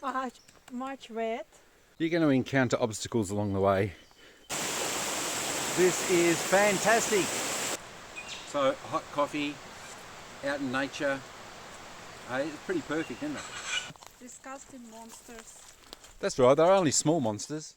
Much wet. You're going to encounter obstacles along the way. This is fantastic. So, hot coffee, out in nature. Hey, it's pretty perfect, isn't it? Disgusting monsters. That's right, they're only small monsters.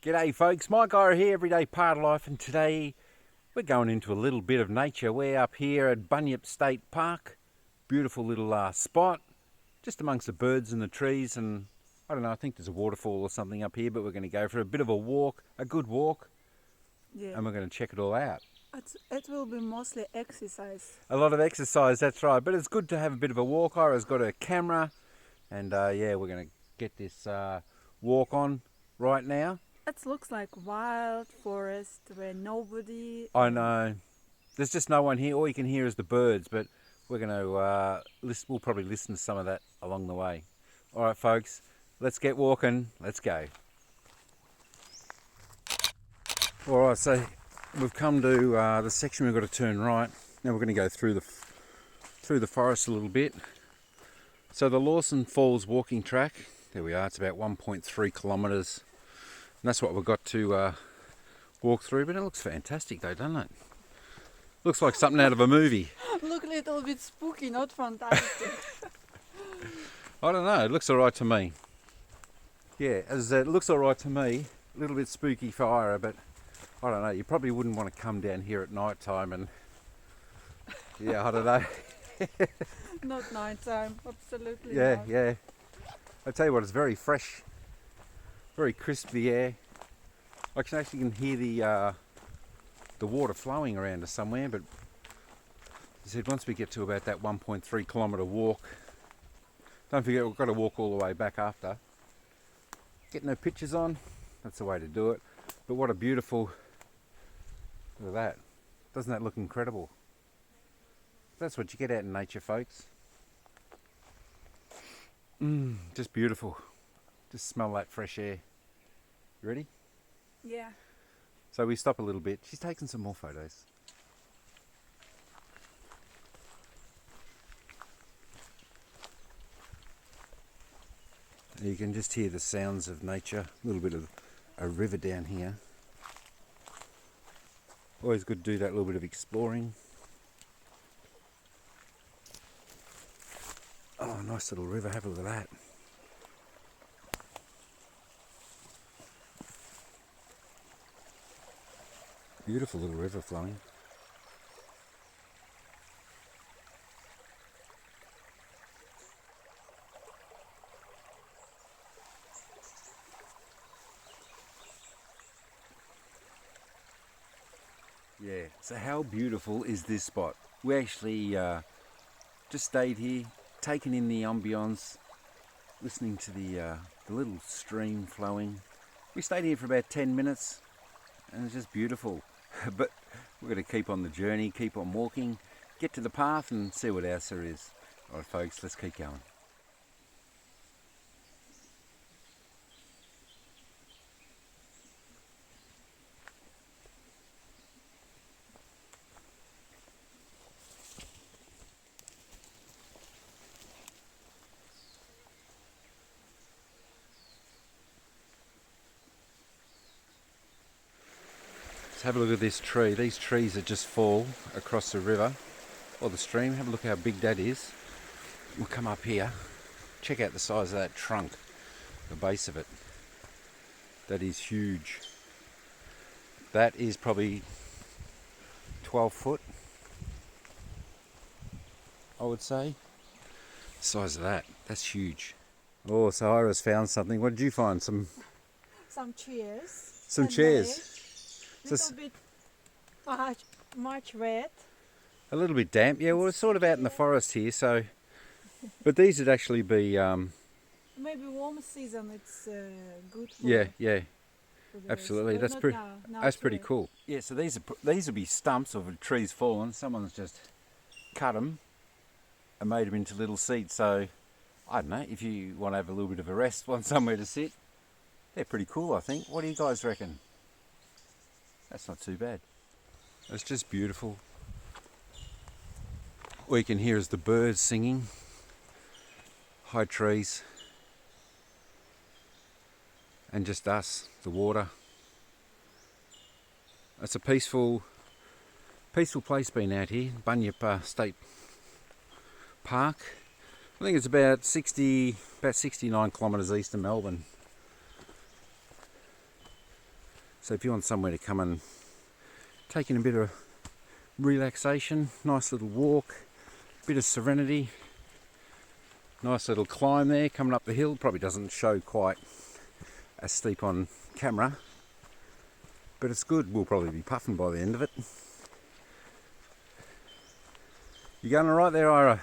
G'day folks, Mike Ira here, Everyday Part of Life, and today we're going into a little bit of nature. We're up here at Bunyip State Park, beautiful little spot, just amongst the birds and the trees, and I don't know, I think there's a waterfall or something up here, but we're going to go for a bit of a walk, a good walk, and we're going to check it all out. It will be mostly exercise. A lot of exercise, that's right, but it's good to have a bit of a walk. Ira's got a camera, and yeah, we're going to get this walk on right now. It looks like wild forest where nobody... I know. There's just no one here. All you can hear is the birds, but we're going to we'll probably listen to some of that along the way. All right, folks, let's get walking. Let's go. All right, so we've come to the section we've got to turn right. Now we're going to go through the forest a little bit. So the Lawson Falls walking track, there we are. It's about 1.3 kilometres. And that's what we've got to walk through, but it looks fantastic though, doesn't it? Looks like something out of a movie. Look a little bit spooky, not fantastic. I don't know, it looks alright to me. Yeah, as it looks alright to me, a little bit spooky for Ira, but I don't know, you probably wouldn't want to come down here at night time and yeah, I don't know. Not night time, absolutely Yeah, not. yeah. I tell you what, it's very fresh. Very crisp, the air. I can actually hear the water flowing around us somewhere, but I said once we get to about that 1.3 kilometre walk, don't forget we've got to walk all the way back after. Get no pictures on, that's the way to do it. But what a beautiful, look at that. Doesn't that look incredible? That's what you get out in nature, folks. Just beautiful. Just smell that fresh air. You ready? Yeah. So we stop a little bit. She's taking some more photos. You can just hear the sounds of nature. A little bit of a river down here. Always good to do that little bit of exploring. Oh, nice little river. Have a look at that. Beautiful little river flowing. Yeah, so how beautiful is this spot? We actually just stayed here, taking in the ambience, listening to the little stream flowing. We stayed here for about 10 minutes and it's just beautiful. But we're going to keep on the journey, keep on walking, get to the path and see what else there is. Alright folks, let's keep going. Have a look at this tree. These trees that just fall across the river or the stream. Have a look how big that is. We'll come up here. Check out the size of that trunk, the base of it. That is huge. That is probably 12 foot, I would say. The size of that. That's huge. Oh, so Ira's found something. What did you find? Some chairs. Some chairs. Little bit much wet. A little bit damp. Yeah, well, it's sort of out in the forest here, so. But these would actually be. Maybe warm season. It's good. For Yeah. for this. Absolutely. But That's not pretty. now. Now That's it's pretty wet. cool. Yeah. So these will be stumps of a tree's fallen. Someone's just cut them and made them into little seats. So I don't know. If you want to have a little bit of a rest, want somewhere to sit, they're pretty cool. I think. What do you guys reckon? That's not too bad. It's just beautiful. All you can hear is the birds singing. High trees. And just us, the water. It's a peaceful place being out here, Bunyip State Park. I think it's about 69 kilometres east of Melbourne. So if you want somewhere to come and take in a bit of relaxation, nice little walk, bit of serenity, nice little climb there coming up the hill. Probably doesn't show quite as steep on camera, but it's good. We'll probably be puffing by the end of it. You going all right there, Ira?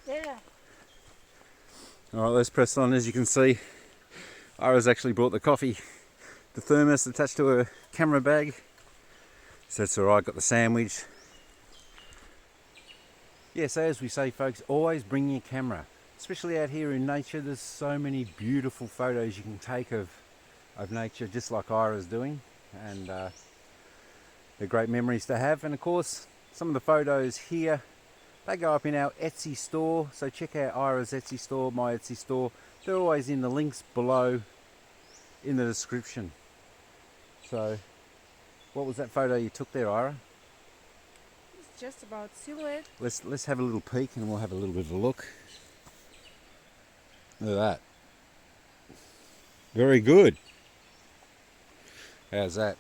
Yeah. All right, let's press on. As you can see, Ira's actually brought the coffee, the thermos attached to her camera bag. So that's all right, got the sandwich. Yeah, so as we say, folks, always bring your camera. Especially out here in nature, there's so many beautiful photos you can take of nature, just like Ira's doing. And they're great memories to have. And of course, some of the photos here, they go up in our Etsy store. So check out Ira's Etsy store, my Etsy store. They're always in the links below in the description. So, what was that photo you took there, Ira? It's just about silhouette. Let's have a little peek and we'll have a little bit of a look. Look at that. Very good. How's that?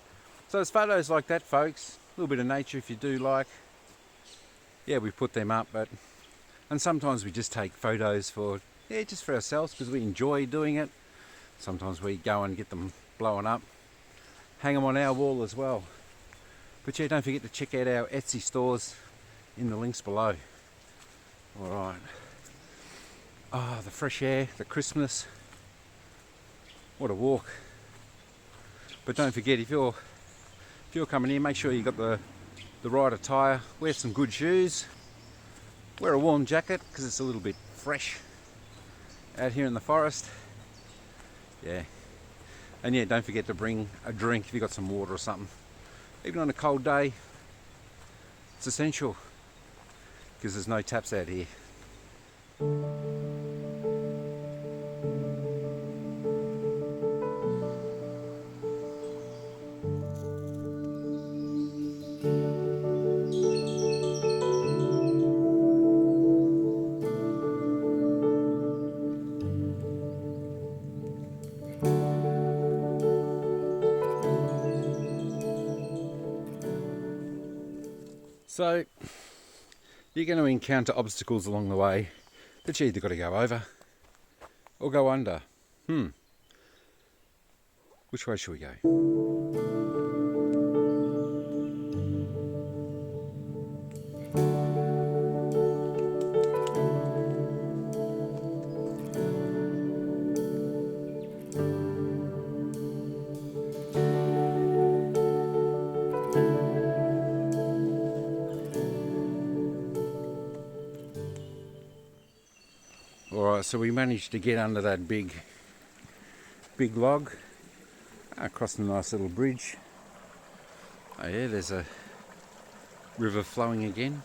So it's photos like that, folks. A little bit of nature if you do like. Yeah, we put them up, and sometimes we just take photos just for ourselves because we enjoy doing it. Sometimes we go and get them blown up, hang them on our wall as well. But yeah, don't forget to check out our Etsy stores in the links below. All right. Ah, the fresh air, the crispness. What a walk. But don't forget, if you're coming in, make sure you got the right attire. Wear some good shoes. Wear a warm jacket because it's a little bit fresh out here in the forest. Yeah. And yeah, don't forget to bring a drink if you've got some water or something. Even on a cold day, it's essential because there's no taps out here. So, you're going to encounter obstacles along the way that you either got to go over or go under. Which way should we go? Alright, so we managed to get under that big log, across the nice little bridge. Oh yeah, there's a river flowing again.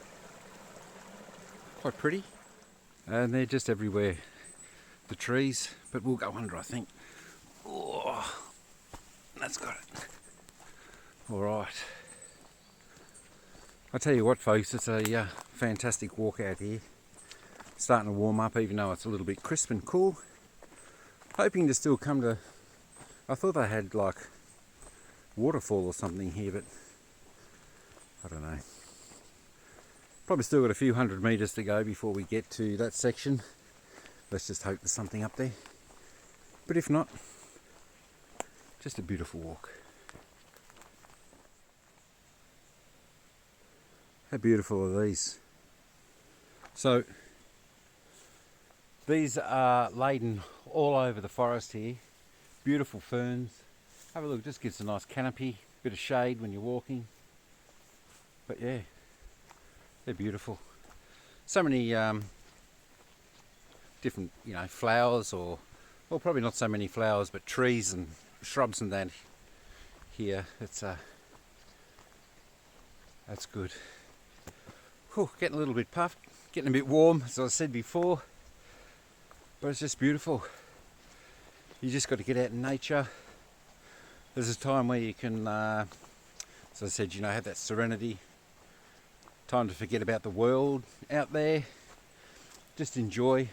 Quite pretty. And they're just everywhere, the trees, but we'll go under, I think. Oh, that's got it. Alright. I tell you what, folks, it's a fantastic walk out here. Starting to warm up, even though it's a little bit crisp and cool. Hoping to still come to... I thought they had like Waterfall or something here, but I don't know. Probably still got a few 100 meters to go before we get to that section. Let's just hope there's something up there. But if not, just a beautiful walk. How beautiful are these? So, these are laden all over the forest here. Beautiful ferns. Have a look, just gives a nice canopy, bit of shade when you're walking. But yeah, they're beautiful. So many different, flowers, or well, probably not so many flowers, but trees and shrubs and that here. It's that's good. Whew, getting a little bit puffed, getting a bit warm, as I said before, but it's just beautiful. You just got to get out in nature. There's a time where you can, as I said, have that serenity, time to forget about the world out there, just enjoy.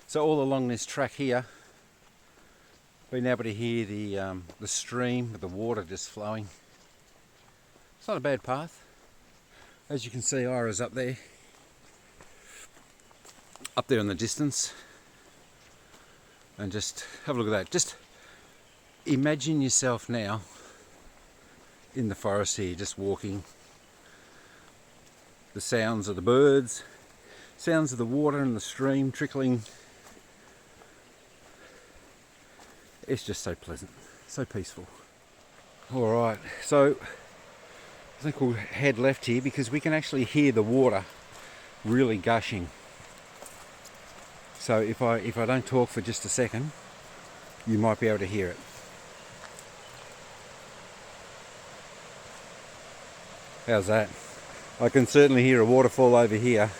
So all along this track here, being able to hear the stream with the water just flowing. It's not a bad path. As you can see, Ira's up there in the distance. And just have a look at that. Just imagine yourself now in the forest here, just walking. The sounds of the birds, sounds of the water and the stream trickling. It's just so pleasant, so peaceful. Alright, so I think we'll head left here because we can actually hear the water really gushing. So if I don't talk for just a second, you might be able to hear it. How's that? I can certainly hear a waterfall over here,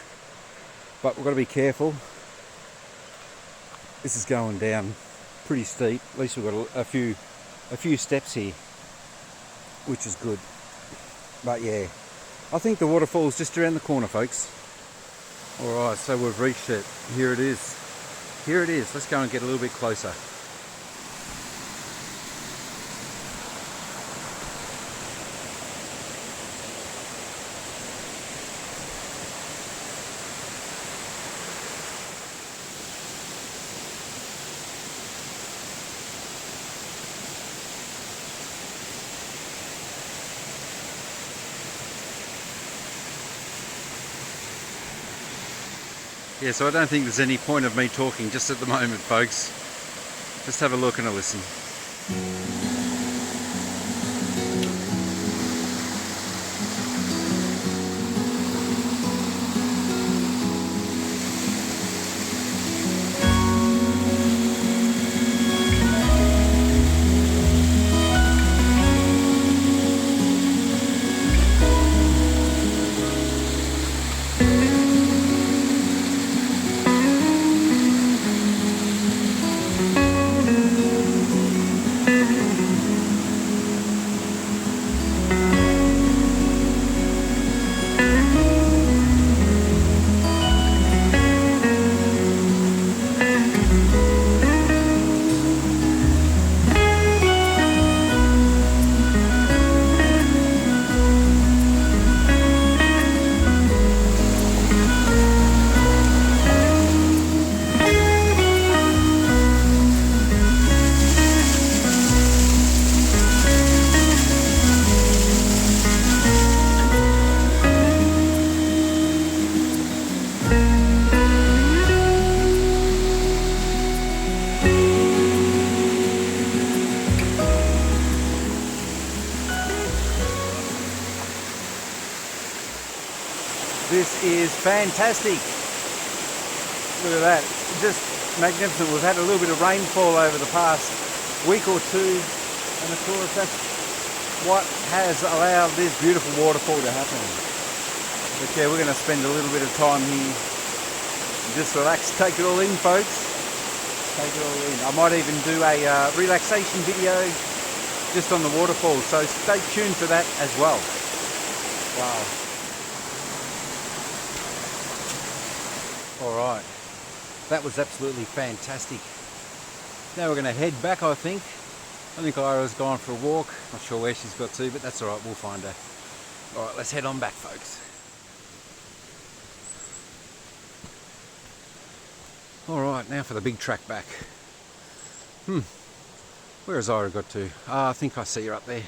but we've got to be careful. This is going down pretty steep. At least we've got a few steps here, which is good. But yeah, I think the waterfall's just around the corner, folks. Alright, so we've reached it. Here it is. Here it is. Let's go and get a little bit closer. Yeah, so I don't think there's any point of me talking just at the moment, folks. Just have a look and a listen. This is fantastic. Look at that, just magnificent. We've had a little bit of rainfall over the past week or two, and of course that's what has allowed this beautiful waterfall to happen. But yeah, we're going to spend a little bit of time here, just relax, take it all in, folks. Take it all in. I might even do a relaxation video just on the waterfall, so stay tuned for that as well. Wow. Alright, that was absolutely fantastic. Now we're going to head back, I think. I think Ira's gone for a walk. Not sure where she's got to, but that's alright, we'll find her. Alright, let's head on back, folks. Alright, now for the big track back. Where has Ira got to? I think I see her up there.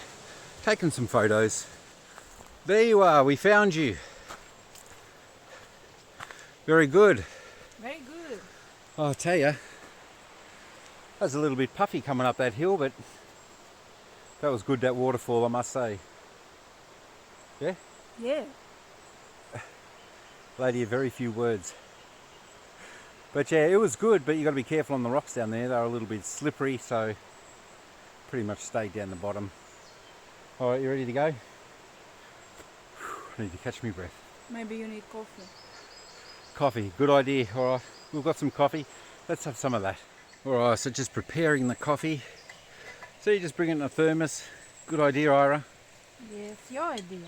Taking some photos. There you are, we found you. Very good. Very good. I'll tell you, that was a little bit puffy coming up that hill, but that was good, that waterfall, I must say. Yeah? Yeah. Lady of very few words. But yeah, it was good, but you got to be careful on the rocks down there. They're a little bit slippery, so pretty much stayed down the bottom. All right, you ready to go? I need to catch my breath. Maybe you need coffee. Coffee, good idea. All right, we've got some coffee. Let's have some of that. All right, so just preparing the coffee. So you just bring it in a thermos. Good idea, Ira. Yes, your idea.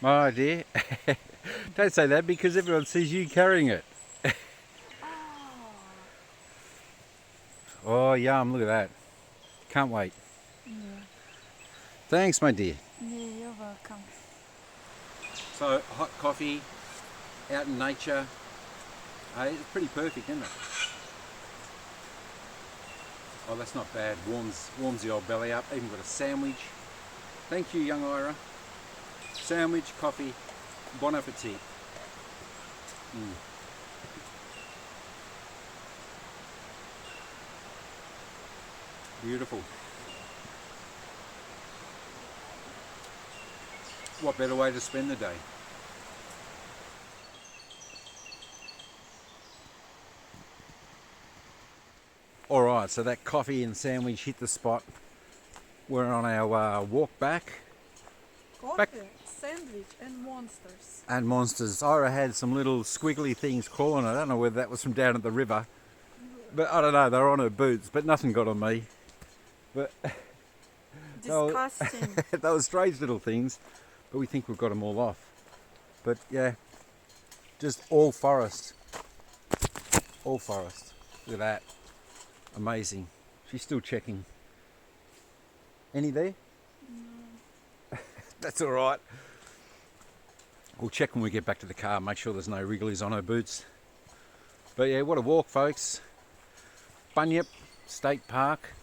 My idea. Don't say that because everyone sees you carrying it. Oh, yum, look at that. Can't wait. Yeah. Thanks, my dear. Yeah, you're welcome. So, hot coffee, out in nature. Hey, it's pretty perfect, isn't it? Oh, that's not bad. Warms the old belly up. Even got a sandwich. Thank you, young Ira. Sandwich, coffee, bon appetit. Beautiful. What better way to spend the day? Alright, so that coffee and sandwich hit the spot. We're on our walk back. Coffee, sandwich, and monsters. And monsters. Ira had some little squiggly things crawling. I don't know whether that was from down at the river. But I don't know, they were on her boots, but nothing got on me. But Disgusting. they were strange little things, but we think we've got them all off. But yeah, just all forest. All forest. Look at that. Amazing. She's still checking. Any there? No. That's all right. We'll check when we get back to the car, make sure there's no wrigglies on her boots. But yeah, what a walk, folks. Bunyip State Park.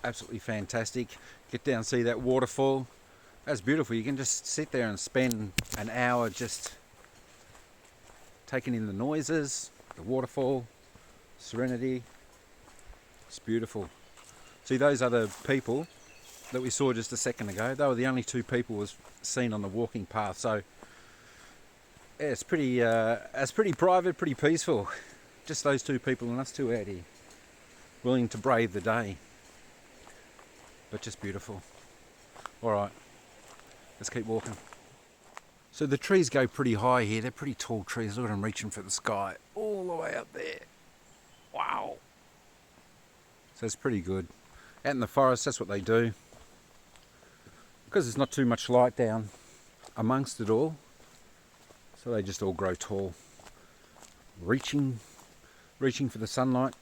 Absolutely fantastic. Get down and see that waterfall. That's beautiful. You can just sit there and spend an hour just taking in the noises, the waterfall, serenity. It's beautiful. See, those other people that we saw just a second ago, they were the only two people was seen on the walking path. So yeah, it's pretty private, pretty peaceful. Just those two people and us two out here, willing to brave the day. But just beautiful. All right, let's keep walking. So the trees go pretty high here. They're pretty tall trees. Look at them reaching for the sky all the way up there. Wow. So it's pretty good. Out in the forest, that's what they do. Because there's not too much light down amongst it all. So they just all grow tall. Reaching for the sunlight.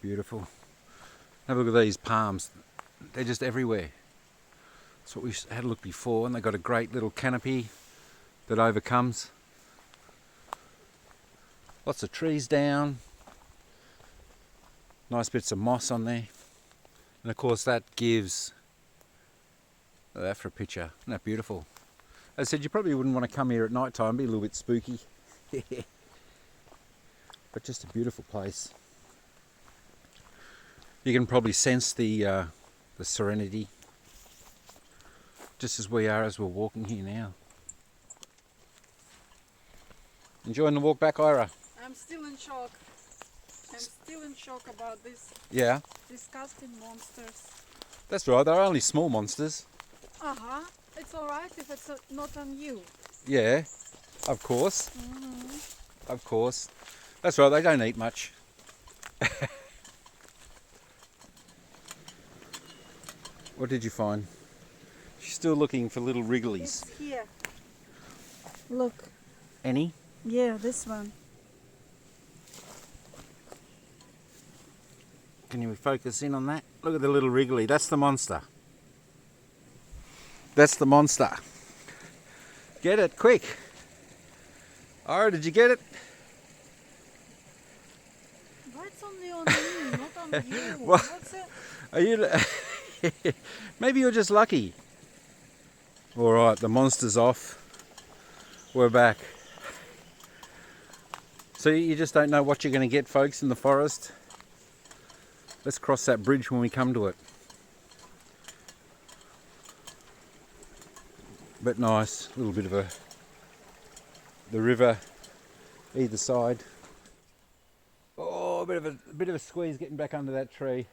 Beautiful. Have a look at these palms. They're just everywhere. That's what we had a look before, and they've got a great little canopy that overcomes. Lots of trees down. Nice bits of moss on there. And of course that gives... Look at that for a picture. Isn't that beautiful? As I said, you probably wouldn't want to come here at night time. It'd be a little bit spooky. But just a beautiful place. You can probably sense the serenity, just as we are as we're walking here now. Enjoying the walk back, Ira? I'm still in shock. I'm still in shock about these disgusting monsters. That's right, they're only small monsters. Uh-huh. It's alright if it's not on you. Yeah, of course. Of course. That's right, they don't eat much. What did you find? She's still looking for little wrigglies. It's here. Look. Any? Yeah, this one. Can you focus in on that? Look at the little wriggly. That's the monster. That's the monster. Get it, quick. Ira, did you get it? Why it's only on me, not on you? What? What's it? Are you? Maybe you're just lucky. All right, the monster's off. We're back. So you just don't know what you're going to get, folks, in the forest. Let's cross that bridge when we come to it. But nice, a little bit of the river either side. Oh, a bit of a squeeze getting back under that tree.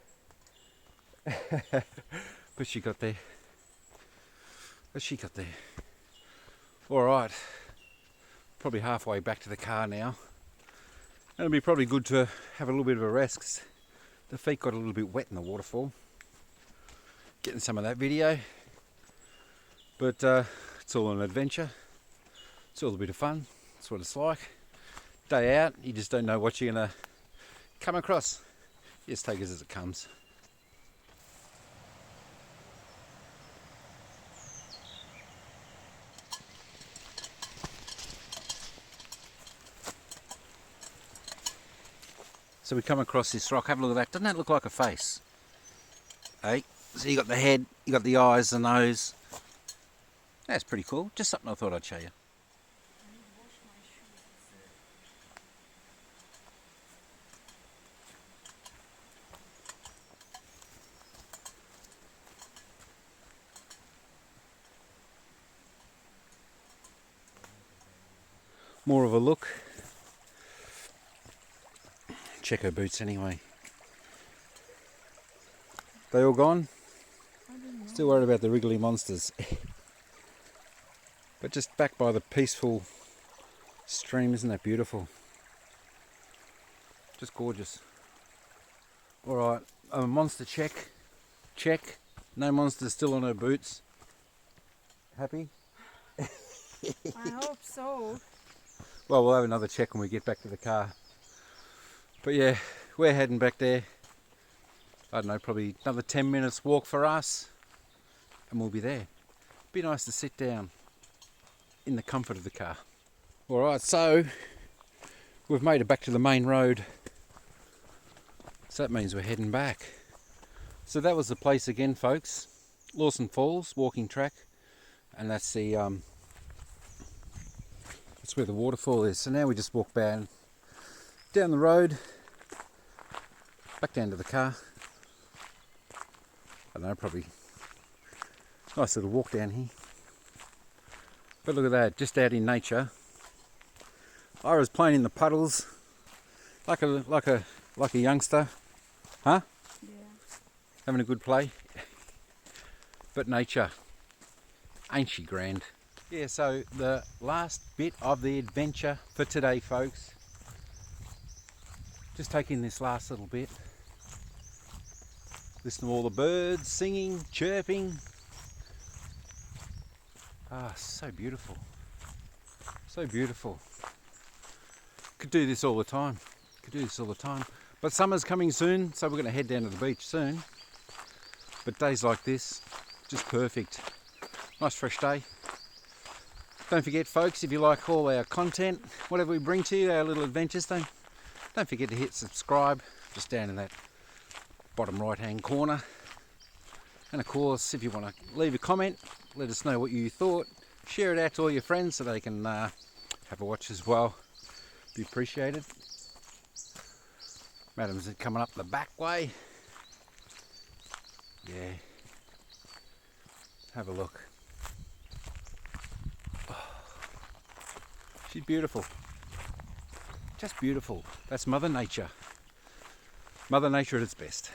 But she got there. All right, probably halfway back to the car now. It'll be probably good to have a little bit of a rest 'cause the feet got a little bit wet in the waterfall. Getting some of that video. But it's all an adventure. It's all a bit of fun. That's what it's like. Day out, you just don't know what you're going to come across. You just take it as it comes. So we come across this rock. Have a look at that. Doesn't that look like a face? Hey, so you got the head, you got the eyes, the nose. That's pretty cool. Just something I thought I'd show you. More of a look. Check her boots anyway. They all gone? Still worried about the wriggly monsters. But just back by the peaceful stream, isn't that beautiful? Just gorgeous. Alright, a monster check. Check. No monsters still on her boots. Happy? I hope so. Well, we'll have another check when we get back to the car. But yeah, we're heading back there. I don't know, probably another 10 minutes walk for us and we'll be there. Be nice to sit down in the comfort of the car. Alright, so we've made it back to the main road. So that means we're heading back. So that was the place again, folks. Lawson Falls walking track, and that's the that's where the waterfall is. So now we just walk down the road, back down to the car. I don't know, probably nice little walk down here. But look at that, just out in nature. Ira's playing in the puddles like a youngster, huh? Yeah. Having a good play. But nature, ain't she grand? Yeah, so the last bit of the adventure for today, folks. Just taking this last little bit. Listen to all the birds singing, chirping. Ah, so beautiful. So beautiful. Could do this all the time. But summer's coming soon, so we're going to head down to the beach soon. But days like this, just perfect. Nice fresh day. Don't forget, folks, if you like all our content, whatever we bring to you, our little adventures, don't forget to hit subscribe, just down in that bottom right hand corner. And of course, if you want to leave a comment, let us know what you thought. Share it out to all your friends so they can have a watch as well. Be appreciated. Madam's coming up the back way. Yeah. Have a look. Oh, she's beautiful. Just beautiful. That's Mother Nature. Mother Nature at its best.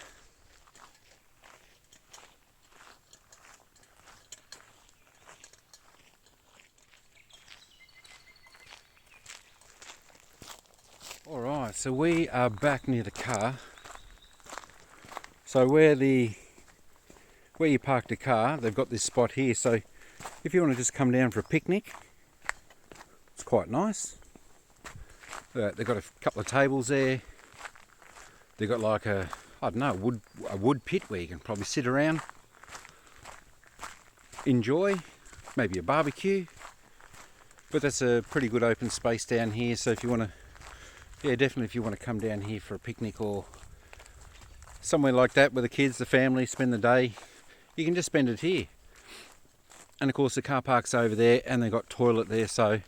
Alright, so we are back near the car. So where you parked the car, they've got this spot here, so if you want to just come down for a picnic, it's quite nice. They've got a couple of tables there. They've got like a wood pit where you can probably sit around, enjoy, maybe a barbecue. But that's a pretty good open space down here, so if you want to yeah, definitely if you want to come down here for a picnic or somewhere like that with the kids, the family, spend the day, you can just spend it here. And of course the car park's over there and they've got toilet there, so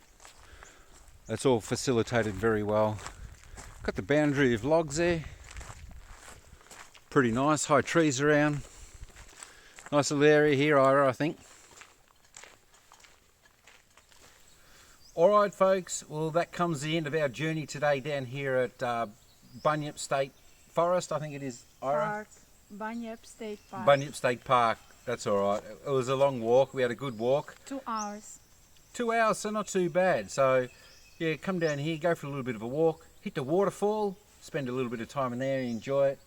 that's all facilitated very well. Got the boundary of logs there. Pretty nice, high trees around. Nice little area here, Ira, I think. Alright folks, well that comes the end of our journey today down here at Bunyip State Forest, I think it is, Ira? Park. Bunyip State Park. Bunyip State Park, that's alright. It was a long walk, we had a good walk. 2 hours. 2 hours, so not too bad. So yeah, come down here, go for a little bit of a walk, hit the waterfall, spend a little bit of time in there and enjoy it.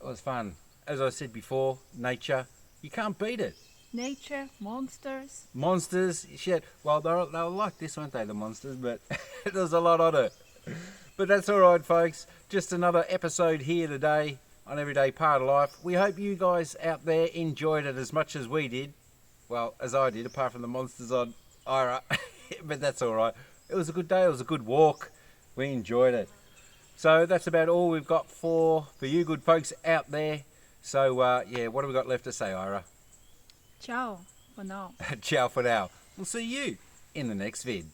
It was fun. As I said before, nature, you can't beat it. Nature, monsters. Monsters, shit. Well, they were like this, weren't they, the monsters? But there's a lot on it. But that's all right, folks. Just another episode here today on Everyday Part of Life. We hope you guys out there enjoyed it as much as we did. Well, as I did, apart from the monsters on Ira. But that's all right. It was a good day. It was a good walk. We enjoyed it. So that's about all we've got for you good folks out there. So, yeah, what have we got left to say, Ira? Ciao for now. Ciao for now. We'll see you in the next vid.